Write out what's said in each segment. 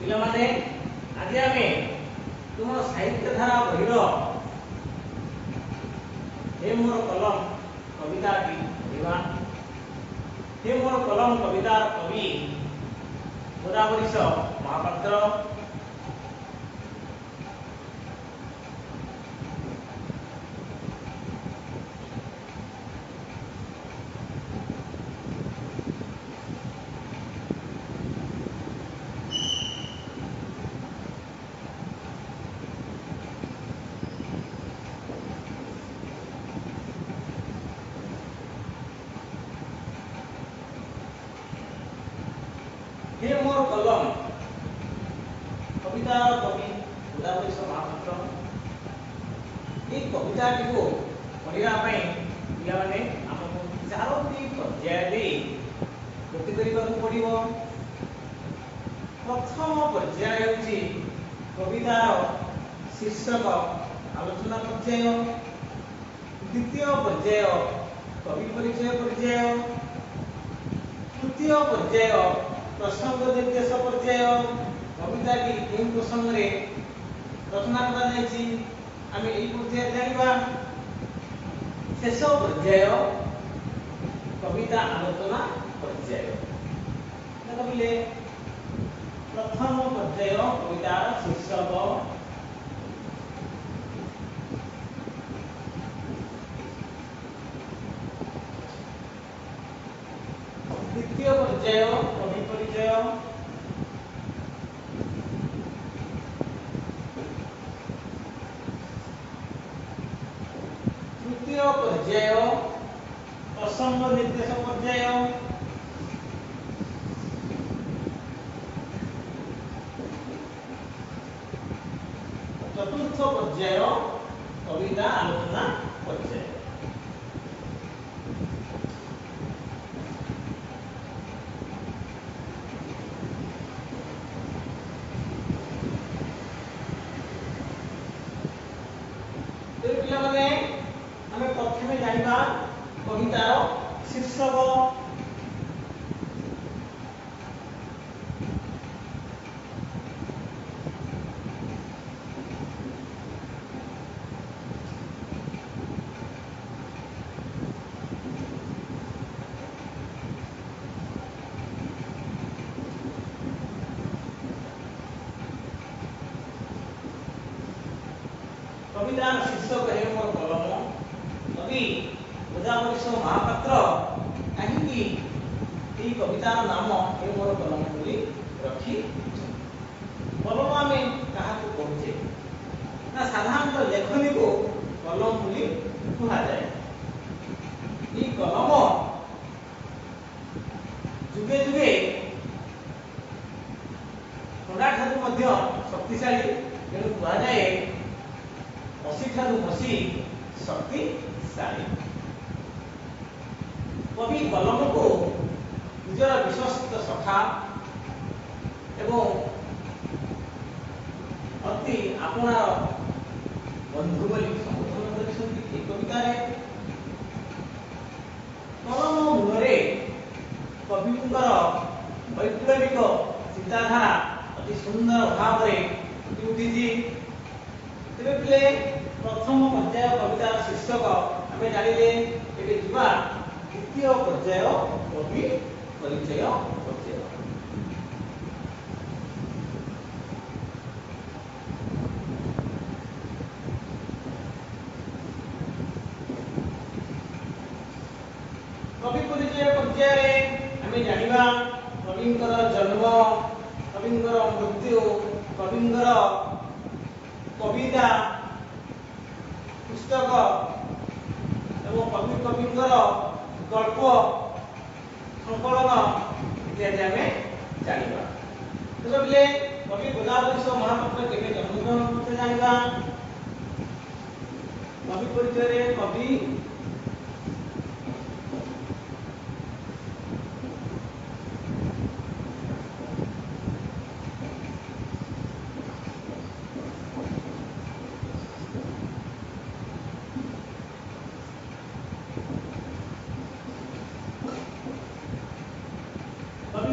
पिला माने आज आमे तुम साहित्य धारा बहिर हे मोर कलम कविता की पढ़ा। हे मोर कलम कवितार कवि गोदावरीश महापात्र। हे मोर कलम कविता कवि गोदावरीश महापात्र। ये कविताटी को पढ़ा पिला माने आमको चारोटी पर्याय दे गति करने पड़ो। प्रथम पर्याय होची कवितार शीर्षक आलोचना पर्याय। द्वितीय पर्याय कवि परिचय पर्याय। तृतीय पर्याय प्रसंग निर्देश पर्याय। कविता की केउं प्रसंग रे रचना करा जायछि आमे एई पर्याय जानिबा। शेष पर्याय कविता आलोचना पर्याय। देखिले प्रथम पर्याय कवितार शीर्षक। द्वितीय पर्याय कवि परिचय। तृतीय पर्याय प्रसंग निर्देश पर्याय। चतुर्थ पर्याय कविता आलोचना पर्याय। पिला माने आमे प्रथमे जानिबा कवितार शीर्षक। कवितार शीर्षक हे मोर कलम। कवि गोदावरीश महापात्र कहीं ये कवितार नाम हे मोर कलम बोली रखी। कलम आमे काहाकू कहूचे ना साधारणतः लेखनी को कलम बोली कहा जाए। ये कलम जुगे जुगे थोड़ा ठारू मध्य शक्तिशाली तेणु कहा जाए असी ठारू बसी शक्तिशाली। कवि कलम को निजर विश्वस्त सखा एवं अति आपणार बंधु बोली संबोधन करिसंती ए कवितारे। कलम मूलरे कविंकर वैप्लविक चिंताधारा अति सुंदर भाव में उठिछि। तेरे पिले प्रथम पर्याय कवितार शीर्षक आमे जानिले। एबे जिबा द्वितीय पर्याय कवि परिचय पर्याय। कवि परिचय पर्याय रे आमे जानिबा कविंकर जन्म, कविंकर मृत्यु, कविंकर कविता पुस्तक एवं कवि कविंकर गल्प संकलन इत्यादि आमे जानिबा। तेरे कवि गोदावरीश महापात्र केबे जन्मग्रहण करते जानिबा। कवि परिचय रे कवि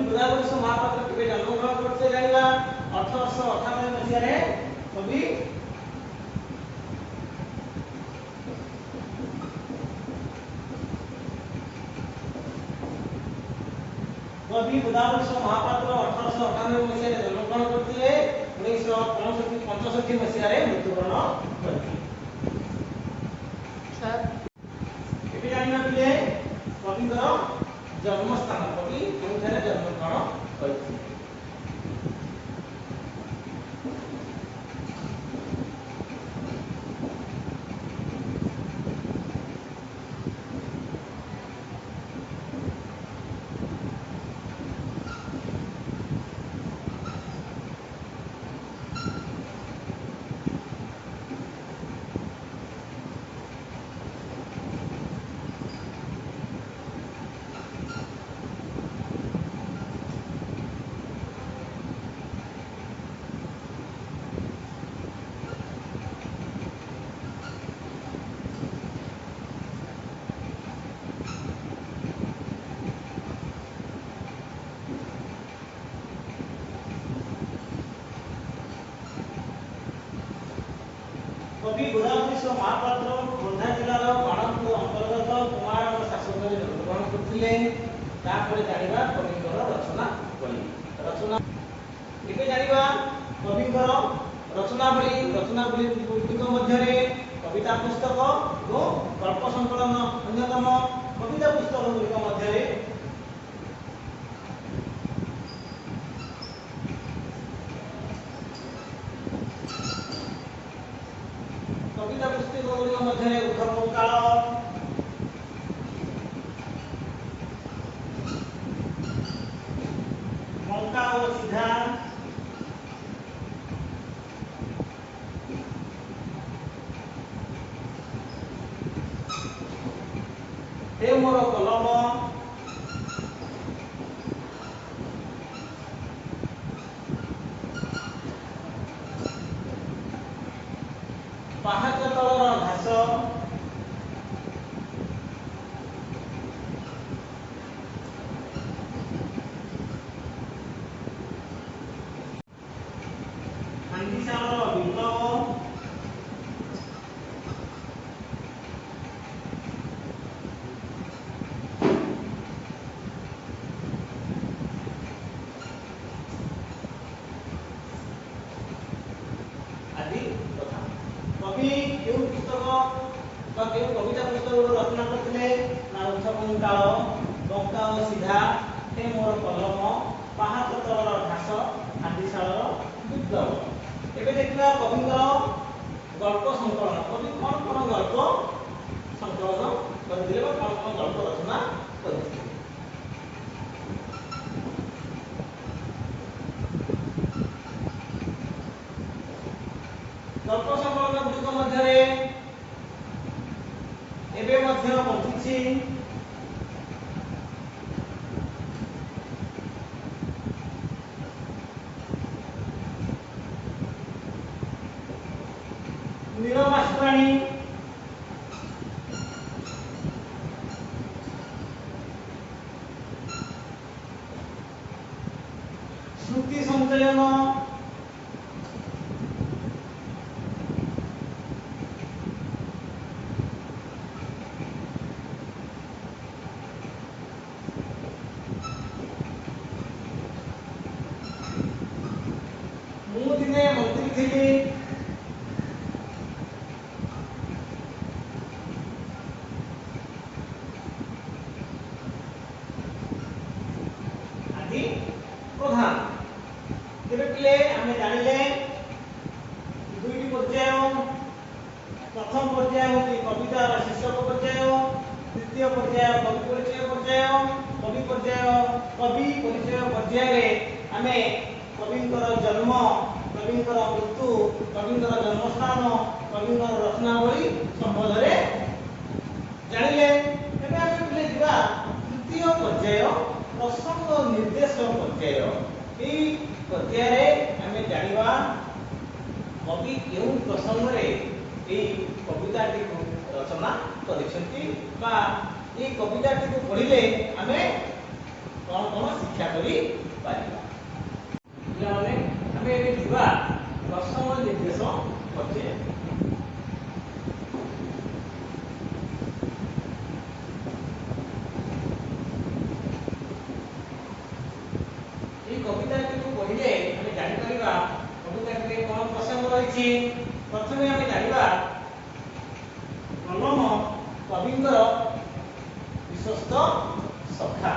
गोदावरीश महापात्र केबे जन्मग्रहण करते जानिबा। 1898 ମସିହାରେ କବି ବୁଦାବରିଷ ମହାପାତ୍ର 1898 ମସିହାରେ ଜନ୍ମଗ୍ରହଣ କରିଥିଲେ। 1965 ମସିହାରେ ମୃତ୍ୟୁବରଣ କରିଥିଲେ। ଏବେ ଜାଣିବା ପିଲେ କବିଙ୍କର ଜନ୍ମସ୍ଥାନ, କବି କେଉଁଠାରେ ଜନ୍ମଗ୍ରହଣ କରିଥିଲେ। कवि बुदाबरिष महापात्र खोर्धा जिलार बाणपुर अंतर्गत कुमार शासक जन्मग्रहण करथिले। तापर जानिबा कविଙ୍କର रचनावली। ଏବେ ଜାଣିବା कविଙ୍କର रचनावली ଗୁଡ଼ିକ ମଧ୍ୟରେ कविता पुस्तक ଏବଂ गल्प संकलन अन्यतम। कविता पुस्तक ଗୁଡ଼ିକ ମଧ୍ୟରେ ଉଦ୍ଧବକାଳ, ମଙ୍କା ଓ ସିଧା, ହେ ମୋର କଲମ, ପାହାଚ ତଳର ଘାସ, ହାଣ୍ଡିଶାଳର ବିପ୍ଳବ, आदि कथा। कवि केउं पुस्तक बा केउं कविता पुस्तक रचना करथिले ना उद्धबकाळ, बंका ओ सीधा, हे मोर कलम, पाहाच तलर घास, हांडीशाଳର ବିପ୍ଳବ। ଏବେ ଦେଖିବା କବିଙ୍କର ଗଳ୍ପ ସଂକଳନ। କବି କଣ ଗଳ୍ପ ସଂକଳନ କରିଥିଲେ ବା କଣ ଗଳ୍ପ ରଚନା କରିଥିଲେ। गल्प संकलन गुड़िक मध्य एबे मध्य बंचिछि नीलमास्त्राणी, श्रुति संचयन, मु दिने मंत्री थी, आदि प्रधान। तेरे पिले आमे जानिले दुईटी पर्याय। प्रथम पर्याय होती कवितार शीर्षक पर्याय, द्वितीय पर्याय कवि परिचय पर्याय। कवि परिचय पर्याय रे आमे कविंकर जन्म, कविंकर मृत्यु, कविंकर जन्मस्थान, कविंकर रचनावली संबंधरे जानिले। एबे आमे पिले जिबा तृतीय पर्याय प्रसंग निर्देश पर्याय। एई पर्याय रे आमे जानिबा कवि केउं प्रसंग रे एई कविताटी को रचना करिसेंती बा एई कविताटी को पढिले आमे कोन कोन शिक्षा करि पारिबा। पिलाने ଆମେ ଏବେ ଯିବା ଦଶମ ନିର୍ଦ୍ଦେଶ ପର୍ଯ୍ୟାୟ। এই কবিতাটিକୁ পঢ়ିଲେ ଆମେ ଜାଣିପାରିବା କବିତାଟିରେ କ'ଣ ପ୍ରସଙ୍ଗ ରହିଛି। ପ୍ରଥମେ ଆମେ ଜାଣିବା କଲମ କବିଙ୍କର ବିଶ୍ୱସ୍ତ ସଖା।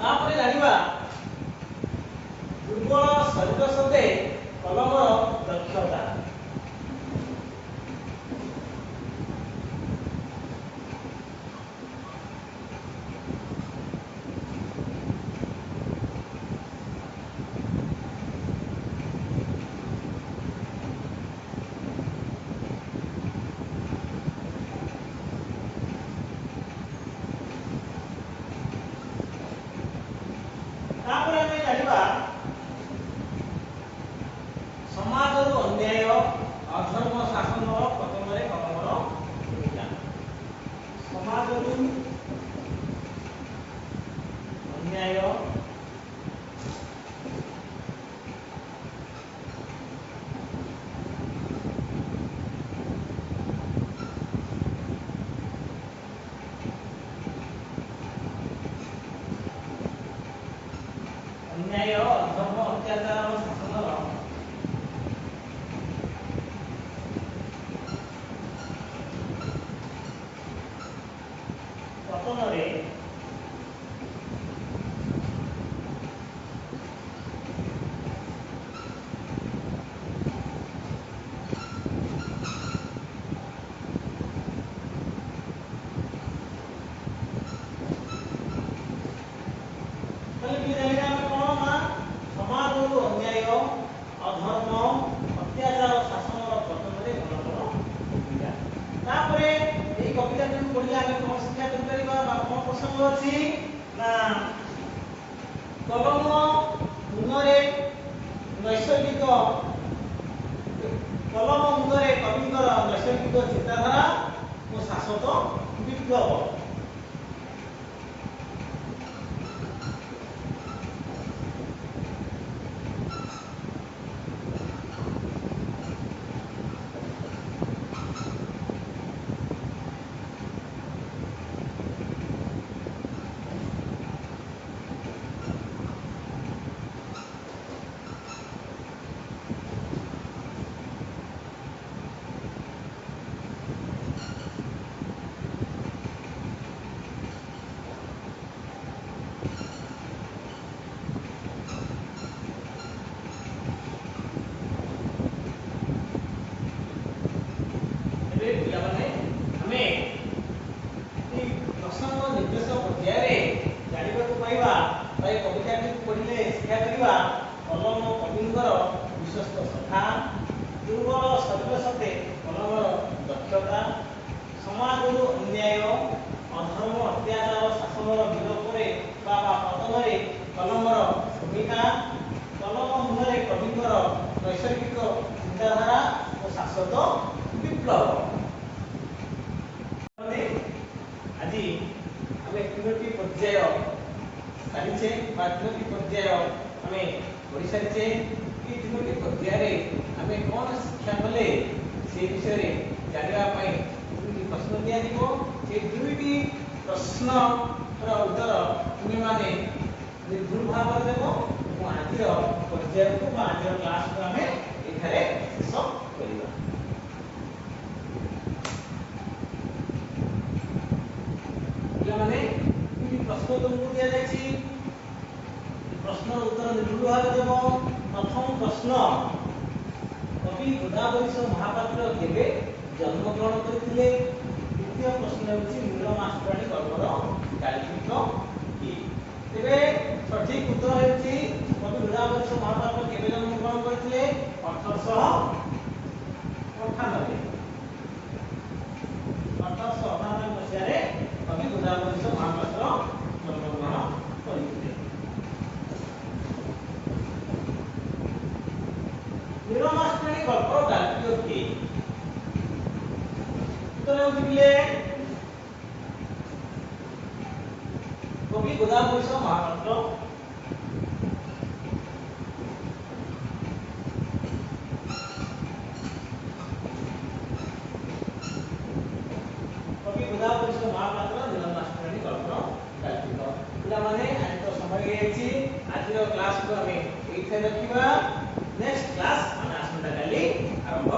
ତାପରେ ଜାଣିବା ଦୁର୍ବଳ ଶରୀର ସତ୍ତ୍ୱେ କଲମର ଦକ୍ଷତା। ତାପରେ ଆମେ ଜାଣିବା ସମାଜରୁ ଅନ୍ୟାୟ ଅଧର୍ମ ଶାସନର ପତନରେ କଲମର ଭୂମିକା। ସମାଜରୁ ଅନ୍ୟାୟ ଅନ୍ୟାୟ ଅଧର୍ମ ଅତ୍ୟାଚାର ଶାସନର ପତନରେ ସମାଜରୁ ଅନ୍ୟାୟ ଅଧର୍ମ ଅତ୍ୟାଚାର ଶାସନର ପତନରେ କଲମର ଭୂମିକା। ତାପରେ ଏହି କବିତାଟିକୁ ପଢ଼ିଲେ ଆମେ କ'ଣ ଶିକ୍ଷା କରିପାରିବା ବା କ'ଣ ପ୍ରସଙ୍ଗ ଅଛି ନା କଲମ ମୁନରେ ନୈସର୍ଗିକ କବିଙ୍କର ନୈସର୍ଗିକ ଚିନ୍ତାଧାରା ଓ ଶାଶ୍ୱତ ବିପ୍ଳବ। ପିଲାମାନେ ଆମେ ଦଶମ ନିର୍ଦ୍ଦେଶ ପର୍ଯ୍ୟାୟରେ ଜାଣିବାକୁ ପାଇବା ବା ଏ କବିତାଟିକୁ ପଢ଼ିଲେ ଶିକ୍ଷା କରିବା କଲମ କବିଙ୍କର ବିଶ୍ୱସ୍ତ ସଖା, ଦୁର୍ବଳ ଶରୀର ସତ୍ତ୍ୱେ କଲମର ଦକ୍ଷତା, ସମାଜରୁ ଅନ୍ୟାୟ ଅଧର୍ମ ଅତ୍ୟାଚାର ଶାସନର ବିଲୋପରେ ବା ପତନରେ କଲମର ଭୂମିକା, କଲମ ମୁନରେ କବିଙ୍କର ନୈସର୍ଗିକ ଚିନ୍ତାଧାରା ଓ ଶାଶ୍ୱତ ବିପ୍ଳବ। ଆଜି ଆମେ ତିନୋଟି ପର୍ଯ୍ୟାୟ ସାରିଛେ ବା ତିନୋଟି ପର୍ଯ୍ୟାୟ ଆମେ ପଢ଼ି ସାରିଛେ। এই ତିନୋଟି ପର୍ଯ୍ୟାୟରେ ଆମେ କ'ଣ ଶିକ୍ଷା କଲେ ସେ ବିଷୟରେ ଜାଣିବା ପାଇଁ ଦୁଇଟି ପ୍ରଶ୍ନ ଦିଆଯିବ। ସେ ଦୁଇଟି ପ୍ରଶ୍ନର ଉତ୍ତର ତୁମେମାନେ ନିର୍ଭୁଲ ଭାବରେ ଦେବ ଏବଂ ଆଜିର ପର୍ଯ୍ୟାୟକୁ ବା ଆଜିର କ୍ଲାସକୁ ଆମେ ଏଠାରେ ଶେଷ କରିବା। ପିଲାମାନେ ଦୁଇଟି ପ୍ରଶ୍ନ ତୁମକୁ ଦିଆଯାଇଛି, ପ୍ରଶ୍ନର ଉତ୍ତର ନିର୍ଭୁଲ ଭାବେ ଦେବ। ପ୍ରଥମ ପ୍ରଶ୍ନ, କବି ଗୋଦାବରୀଶ ମହାପାତ୍ର କେବେ ଜନ୍ମଗ୍ରହଣ କରିଥିଲେ? ଦ୍ୱିତୀୟ ପ୍ରଶ୍ନ ହେଉଛି ନୀଳ ମାଷ୍ଟ୍ରାଣୀ ଗଳ୍ପର ଗାଳ୍ପିକ କିଏ? ତେବେ ସଠିକ ଉତ୍ତର ହେଉଛି କବି ଗୋଦାବରୀଶ ମହାପାତ୍ର କେବେ ଜନ୍ମଗ୍ରହଣ କରିଥିଲେ? 1898। ନୀଳମାଷ୍ଟ୍ରାଣୀ ଗଳ୍ପର ଗାଳ୍ପିକ କିଏ? ଉତ୍ତର ହେଉଛି ପିଲେ कवि गोदावरीश महापात्र। कवि गोदावरीश महापात्र नीलमाष्टाणी गल्पर गाल्पिक। पिलामाने आज तो समय हेछि आज क्लास को हमें एथे रखिबा। नेक्स्ट क्लास हम आसंता काली आरंभ